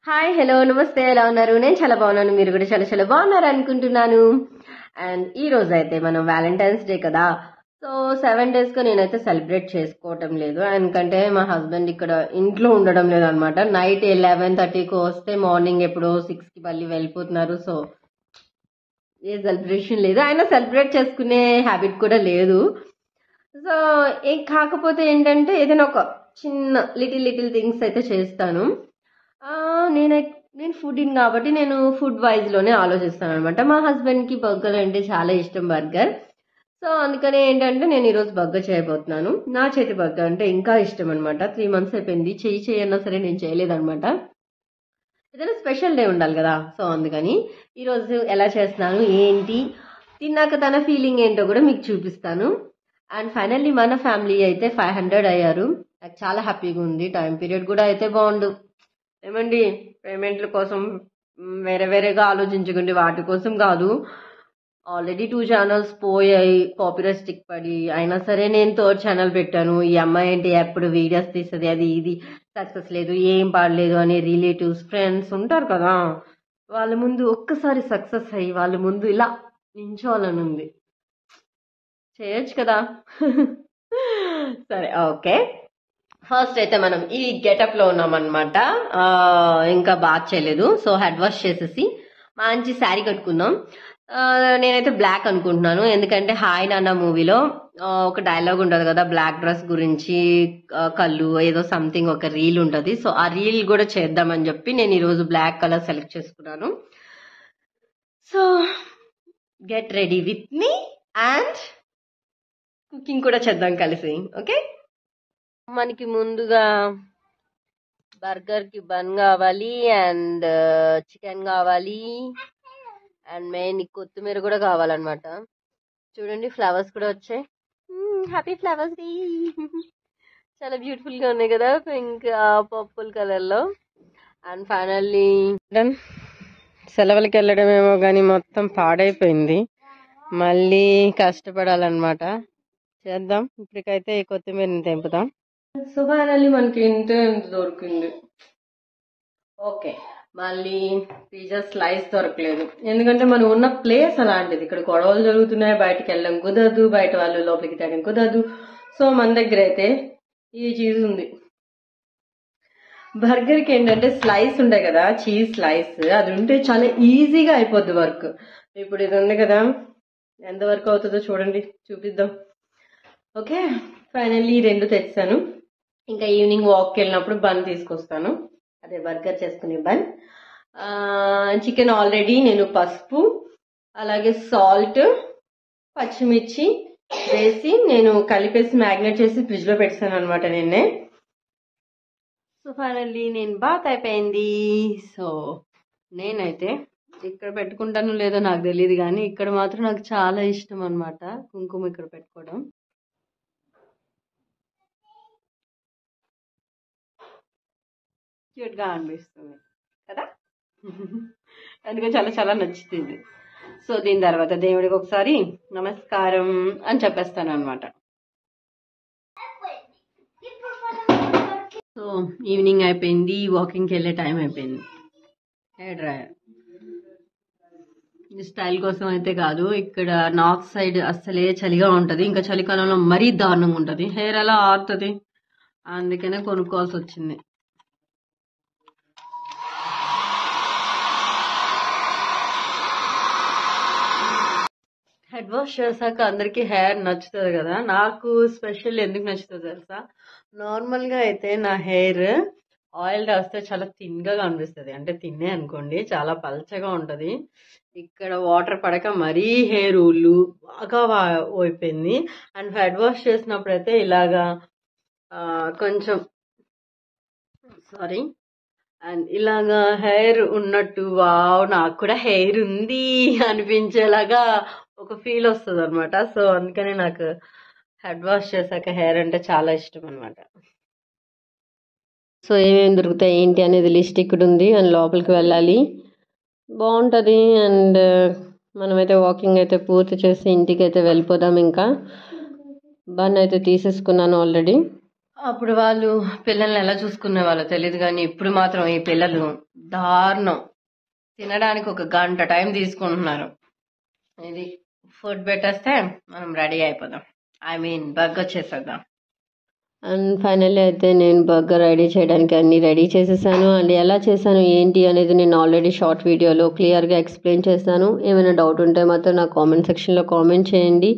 Hi hello నమస్తే ఎలా ఉన్నారు? నేను చాలా బాగున్నాను, మీరు కూడా చాలా చాలా బాగున్నారు అనుకుంటున్నాను. అండ్ ఈ రోజు అయితే మనం వ్యాలంటైన్స్ డే కదా, సో 7 days గా నేనైతే సెలబ్రేట్ చేసుకోవటం లేదు. ఎందుకంటే మా హస్బెండ్ ఇక్కడ ఇంట్లో ఉండడం లేదు అనమాట. నైట్ 11:30కి వస్తే మార్నింగ్ ఎప్పుడో 6కి మళ్ళీ వెళ్ళిపోతున్నారు. సో ఏ సెలబ్రేషన్ లేదు, ఆయన సెలబ్రేట్ చేసుకునే హ్యాబిట్ కూడా లేదు. సో కాకపోతే ఏంటంటే ఏదైనా ఒక చిన్న లిటిల్ థింగ్స్ అయితే చేస్తాను. ఆ, నేను ఫుడ్ ఇన్ కాబట్టి నేను ఫుడ్ వైజ్ లోనే ఆలోచిస్తాను అనమాట. మా హస్బెండ్ కి బర్గర్ అంటే చాలా ఇష్టం, బర్గర్. సో అందుకనే ఏంటంటే నేను ఈరోజు బర్గర్ చేయబోతున్నాను. నా చేతి బర్గర్ అంటే ఇంకా ఇష్టం అనమాట. 3 months అయిపోయింది చెయ్యన్నా సరే నేను చేయలేదన్నమాట. ఏదైనా స్పెషల్ డే ఉండాలి కదా, సో అందుకని ఈరోజు ఎలా చేస్తున్నాను ఏంటి, తిన్నాక తన ఫీలింగ్ ఏంటో కూడా మీకు చూపిస్తాను. అండ్ ఫైనల్లీ మన ఫ్యామిలీ అయితే 500 అయ్యారు. నాకు చాలా హ్యాపీగా ఉంది. టైం పీరియడ్ కూడా అయితే బాగుండు. ఏమండి, పేమెంట్ల కోసం వేరే వేరేగా ఆలోచించకండి, వాటి కోసం కాదు. ఆల్రెడీ 2 ఛానల్స్ పోయాయి, కాపీరైట్ స్టిక్ పడి. అయినా సరే నేను 3rd ఛానల్ పెట్టాను. ఈ అమ్మాయి ఏంటి ఎప్పుడు వీడియోస్ తీస్తుంది, అది ఇది సక్సెస్ లేదు, ఏం పాడలేదు అని రిలేటివ్స్ ఫ్రెండ్స్ ఉంటారు కదా, వాళ్ళ ముందు ఒక్కసారి సక్సెస్ అయ్యి వాళ్ళ ముందు ఇలా నించోవాలని ఉంది. చేయొచ్చు కదా. సరే ఓకే, ఫస్ట్ అయితే మనం ఈ గెటప్ లో ఉన్నాం అనమాట. ఇంకా బాత్ చేయలేదు, సో హెడ్ వాష్ చేసేసి మంచి శారీ కట్టుకుందాం. నేనైతే బ్లాక్ అనుకుంటున్నాను, ఎందుకంటే హాయ్ నాన్న మూవీలో ఒక డైలాగ్ ఉంటుంది కదా, బ్లాక్ డ్రెస్ గురించి, కళ్ళు ఏదో సంథింగ్ ఒక రీల్ ఉంటుంది. సో ఆ రీల్ కూడా చేద్దామని చెప్పి నేను ఈరోజు బ్లాక్ కలర్ సెలెక్ట్ చేసుకున్నాను. So get ready with me and cooking కూడా చేద్దాం కలిసి. ఓకే, మనకి ముందుగా బర్గర్ కి బన్ కావాలి, అండ్ చికెన్ కావాలి, అండ్ మెయిన్ కొత్తిమీర కూడా కావాలన్నమాట. చూడండి ఫ్లవర్స్ కూడా వచ్చాయి. Happy flowers day. చాలా బ్యూటిఫుల్ గా ఉన్నాయి కదా, పింక్ పర్పుల్ కలర్ లో. అండ్ ఫైనల్లీ సెలవులకి వెళ్ళడం ఏమో కానీ మొత్తం పాడైపోయింది. మళ్ళీ కష్టపడాలన్నమాట. చేద్దాం, ఇప్పటికైతే ఈ కొత్తిమీరని తెంపుతాం. సో ఫైనల్లీ మనకి ఇంత దొరికింది. ఓకే, మళ్ళీ పిజ్జా స్లైస్ దొరకలేదు, ఎందుకంటే మనం ఉన్న ప్లేస్ అలాంటిది. ఇక్కడ గొడవలు జరుగుతున్నాయి, బయటకు వెళ్ళడం కుదరదు, బయట వాళ్ళు లోపలికి తేడం కుదరదు. సో మన దగ్గర అయితే ఈ చీజ్ ఉంది. బర్గర్కి ఏంటంటే స్లైస్ ఉంటాయి కదా, చీజ్ స్లైస్, అది ఉంటే చాలా ఈజీగా అయిపోద్ది వర్క్. ఇప్పుడు ఇది ఉంది కదా, ఎంత వర్క్ అవుతుందో చూడండి, చూపిద్దాం. ఓకే, ఫైనల్లీ 2 తెచ్చాను. ఇంకా ఈవినింగ్ వాక్కి వెళ్ళినప్పుడు బన్ తీసుకొస్తాను, అదే బర్గర్ చేసుకునే బన్. చికెన్ ఆల్రెడీ నేను పసుపు అలాగే సాల్ట్ పచ్చిమిర్చి వేసి నేను కలిపేసి మ్యాగ్నేట్ చేసి ఫ్రిడ్జ్ లో పెట్టాను అనమాట నిన్నే. సో ఫైనల్లీ నేను బాత్ అయిపోయింది. సో నేనైతే ఇక్కడ పెట్టుకుంటాను లేదో నాకు తెలియదు, కానీ ఇక్కడ మాత్రం నాకు చాలా ఇష్టం అనమాట కుంకుమ ఇక్కడ పెట్టుకోవడం. క్యూట్ గా అనిపిస్తుంది కదా, అందుకే చాలా చాలా నచ్చుతుంది. సో దీని తర్వాత దేవుడికి ఒకసారి నమస్కారం అని చెప్పేస్తాను అనమాట. సో ఈవినింగ్ అయిపోయింది, వాకింగ్కి వెళ్ళే టైం అయిపోయింది. హెయిర్ డ్రైయర్ ఈ స్టైల్ కోసం అయితే కాదు, ఇక్కడ నార్త్ సైడ్ అస్సలే చలిగా ఉంటది, ఇంకా చలికాలంలో మరీ దారుణంగా ఉంటది, హెయిర్ ఎలా ఆరుతుంది, అందుకనే కొనుక్కోవాల్సి వచ్చింది. హెడ్ వాష్ చేశాక అందరికి హెయిర్ నచ్చుతుంది కదా, నాకు స్పెషల్ ఎందుకు నచ్చుతుంది తెలుసా? నార్మల్ గా అయితే నా హెయిర్ ఆయిల్ రాస్తే చాలా థిన్గా కనిపిస్తుంది, అంటే తిన్నే అనుకోండి, చాలా పల్చగా ఉంటది. ఇక్కడ వాటర్ పడక మరీ హెయిర్ ఊళ్ళు బాగా అయిపోయింది. అండ్ హెడ్ వాష్ చేసినప్పుడు అయితే ఇలాగా కొంచెం సారీ, అండ్ ఇలాగా హెయిర్ ఉన్నట్టు వావ్ నాకు కూడా హెయిర్ ఉంది అనిపించేలాగా ఒక ఫీల్ వస్తుంది అనమాట. సో అందుకని నాకు హెడ్ వాష్ చేశాక హెయిర్ అంటే చాలా ఇష్టం అనమాట. సో ఏమేమి దొరుకుతాయి ఏంటి అనేది లిస్ట్ ఇక్కడ ఉంది, అండ్ లోపలికి వెళ్ళాలి, బాగుంటుంది. అండ్ మనమైతే వాకింగ్ అయితే పూర్తి చేసి ఇంటికి అయితే వెళ్ళిపోదాం. ఇంకా బన్ అయితే తీసేసుకున్నాను ఆల్రెడీ. అప్పుడు వాళ్ళు పిల్లల్ని ఎలా చూసుకునే వాళ్ళో తెలియదు, కానీ ఇప్పుడు మాత్రం ఈ పిల్లలు దారుణం. తినడానికి ఒక గంట టైం తీసుకుంటున్నారు. ఇది ఫుడ్ పెట్టేస్తే మనం రెడీ అయిపోదాం, బర్గర్ చేసేద్దాం. అండ్ ఫైనల్లీ అయితే నేను బర్గర్ రెడీ చేయడానికి అన్నీ రెడీ చేసేసాను. అండ్ ఎలా చేశాను ఏంటి అనేది నేను ఆల్రెడీ షార్ట్ వీడియోలో క్లియర్గా ఎక్స్ప్లెయిన్ చేశాను. ఏమైనా డౌట్ ఉంటే మాత్రం నా కామెంట్ సెక్షన్లో కామెంట్ చేయండి.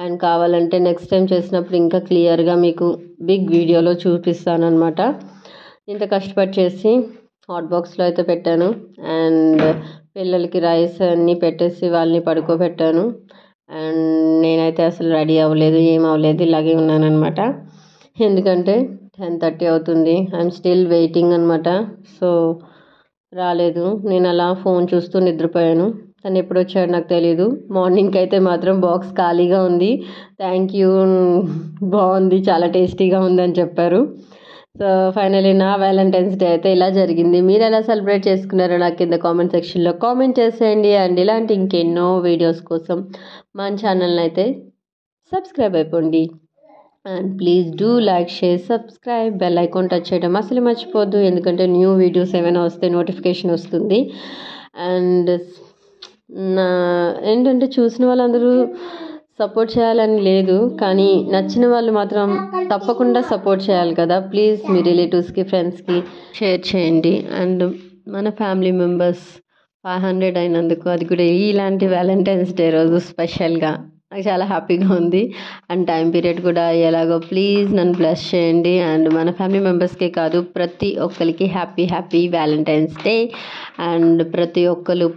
అండ్ కావాలంటే నెక్స్ట్ టైం చేసినప్పుడు ఇంకా క్లియర్గా మీకు బిగ్ వీడియోలో చూపిస్తాను అనమాట. ఇంత కష్టపడి చేసి హాట్ బాక్స్లో అయితే పెట్టాను. అండ్ పిల్లలకి రైస్ అన్నీ పెట్టేసి వాళ్ళని పడుకోబెట్టాను. అండ్ నేనైతే అసలు రెడీ అవ్వలేదు, ఏం అవ్వలేదు, ఇలాగే ఉన్నానమాట. ఎందుకంటే 10:30 అవుతుంది. ఐఎమ్ స్టిల్ వెయిటింగ్ అనమాట. సో రాలేదు. నేను అలా ఫోన్ చూస్తూ నిద్రపోయాను. తను ఎప్పుడు వచ్చాడు నాకు తెలీదు. మార్నింగ్కి అయితే మాత్రం బాక్స్ ఖాళీగా ఉంది. థ్యాంక్ యూ, బాగుంది, చాలా టేస్టీగా ఉందని చెప్పారు. సో ఫైనలీ నా వ్యాలంటైన్స్ డే అయితే ఇలా జరిగింది. మీరు ఎలా సెలబ్రేట్ చేసుకున్నారో నాకు కింద కామెంట్ సెక్షన్లో కామెంట్ చేసేయండి. అండ్ ఇలాంటి ఇంకెన్నో వీడియోస్ కోసం మన ఛానల్ని అయితే సబ్స్క్రైబ్ అయిపోండి. And please do like, share, subscribe, bell icon touch చేయడం అసలు మర్చిపోద్దు. ఎందుకంటే న్యూ వీడియోస్ ఏమైనా వస్తే నోటిఫికేషన్ వస్తుంది. అండ్ ఏంటంటే చూసిన వాళ్ళందరూ సపోర్ట్ చేయాలని లేదు, కానీ నచ్చిన వాళ్ళు మాత్రం తప్పకుండా సపోర్ట్ చేయాలి కదా. ప్లీజ్ మీ రిలేటివ్స్కి, ఫ్రెండ్స్కి షేర్ చేయండి. అండ్ మన ఫ్యామిలీ మెంబర్స్ 500 అయినందుకు, అది కూడా ఇలాంటి వ్యాలంటైన్స్ డే రోజు స్పెషల్గా నాకు చాలా హ్యాపీగా ఉంది. అండ్ టైం పీరియడ్ కూడా ఎలాగో ప్లీజ్ నన్ను బ్లెస్ చేయండి. అండ్ మన ఫ్యామిలీ మెంబర్స్కే కాదు, ప్రతి ఒక్కరికి హ్యాపీ వ్యాలంటైన్స్ డే. అండ్ ప్రతి ఒక్కరు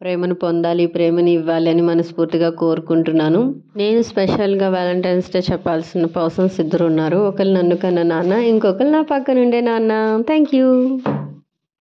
ప్రేమను పొందాలి, ప్రేమని ఇవ్వాలి అని మనస్ఫూర్తిగా కోరుకుంటున్నాను. నేను స్పెషల్గా వ్యాలంటైన్స్ డే చెప్పాల్సిన పర్సన్స్ 2 ఉన్నారు. ఒకరు నన్ను కన్నా నాన్న, ఇంకొకరు నా పక్కనుండే నాన్న. Thank you.